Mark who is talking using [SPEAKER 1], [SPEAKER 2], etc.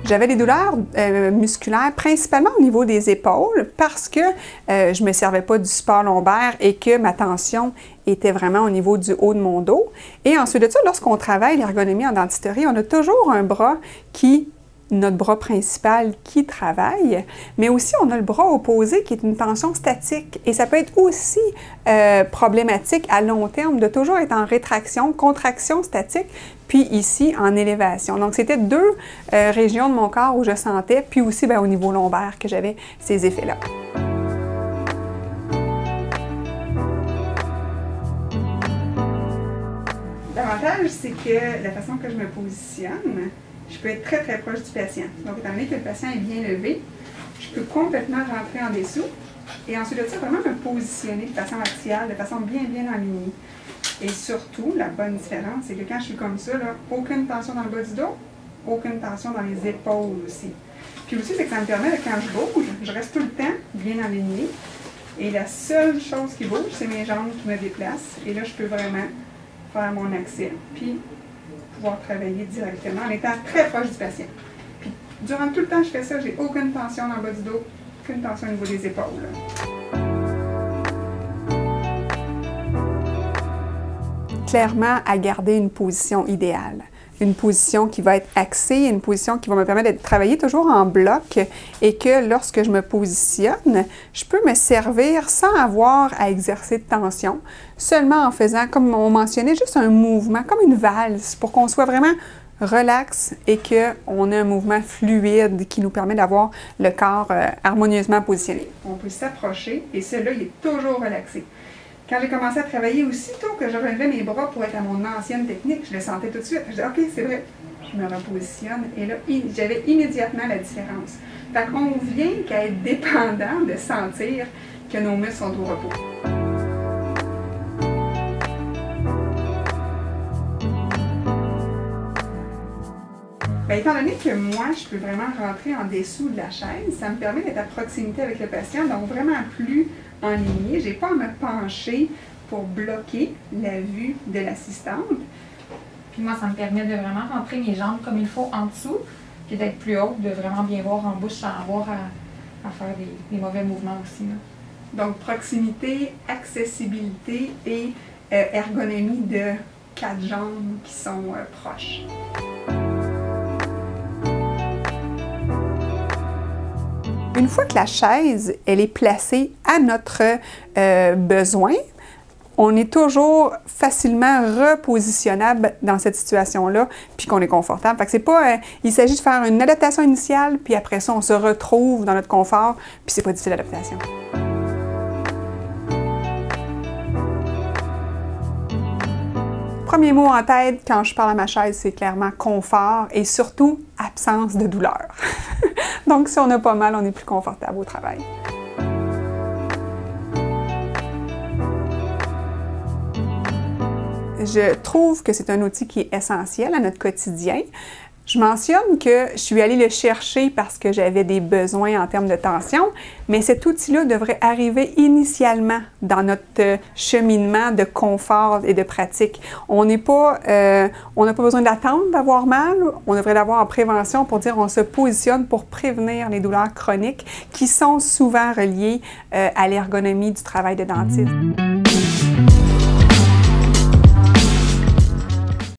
[SPEAKER 1] J'avais des douleurs musculaires, principalement au niveau des épaules, parce que je ne me servais pas du support lombaire et que ma tension était vraiment au niveau du haut de mon dos. Et ensuite de ça, lorsqu'on travaille l'ergonomie en dentisterie, on a toujours un bras notre bras principal qui travaille, mais aussi on a le bras opposé qui est une tension statique. Et ça peut être aussi problématique à long terme de toujours être en rétraction, contraction statique, puis ici en élévation. Donc c'était deux régions de mon corps où je sentais, puis aussi au niveau lombaire que j'avais ces effets-là. L'avantage, c'est que la façon que je me positionne, je peux être très très proche du patient. Donc, étant donné que le patient est bien levé, je peux complètement rentrer en dessous et ensuite de ça, vraiment me positionner de façon axiale, de façon bien alignée. Et surtout, la bonne différence, c'est que quand je suis comme ça, là, aucune tension dans le bas du dos, aucune tension dans les épaules aussi. Puis aussi, c'est que ça me permet, quand je bouge, je reste tout le temps bien alignée. Et la seule chose qui bouge, c'est mes jambes qui me déplacent. Et là, je peux vraiment faire mon accès, puis pouvoir travailler directement en étant très proche du patient. Puis, durant tout le temps que je fais ça, j'ai aucune tension dans le bas du dos, aucune tension au niveau des épaules. Clairement, à garder une position idéale. Une position qui va être axée, une position qui va me permettre de travailler toujours en bloc et que lorsque je me positionne, je peux me servir sans avoir à exercer de tension, seulement en faisant, comme on mentionnait, juste un mouvement, comme une valse, pour qu'on soit vraiment relax et qu'on ait un mouvement fluide qui nous permet d'avoir le corps harmonieusement positionné. On peut s'approcher et celui-là, il est toujours relaxé. Quand j'ai commencé à travailler, aussitôt que je relevais mes bras pour être à mon ancienne technique, je le sentais tout de suite. Je disais, OK, c'est vrai, je me repositionne. Et là, j'avais immédiatement la différence. Fait qu'on vient qu'à être dépendant de sentir que nos muscles sont au repos. Étant donné que moi, je peux vraiment rentrer en dessous de la chaise, ça me permet d'être à proximité avec le patient, donc vraiment plus en ligne. Je n'ai pas à me pencher pour bloquer la vue de l'assistante.
[SPEAKER 2] Puis moi, ça me permet de vraiment rentrer mes jambes comme il faut en dessous, puis d'être plus haute, de vraiment bien voir en bouche sans avoir à faire des mauvais mouvements aussi. Là.
[SPEAKER 1] Donc, proximité, accessibilité et ergonomie de 4 jambes qui sont proches. Une fois que la chaise, elle est placée à notre besoin, on est toujours facilement repositionnable dans cette situation-là, puis qu'on est confortable. Fait que c'est pas, il s'agit de faire une adaptation initiale, puis après ça, on se retrouve dans notre confort, puis c'est pas difficile l'adaptation. Premier mot en tête quand je parle à ma chaise, c'est clairement confort et surtout absence de douleur. Donc, si on a pas mal, on est plus confortable au travail. Je trouve que c'est un outil qui est essentiel à notre quotidien. Je mentionne que je suis allée le chercher parce que j'avais des besoins en termes de tension, mais cet outil-là devrait arriver initialement dans notre cheminement de confort et de pratique. On n'a pas besoin d'attendre d'avoir mal, on devrait l'avoir en prévention pour dire on se positionne pour prévenir les douleurs chroniques qui sont souvent reliées à l'ergonomie du travail de dentiste.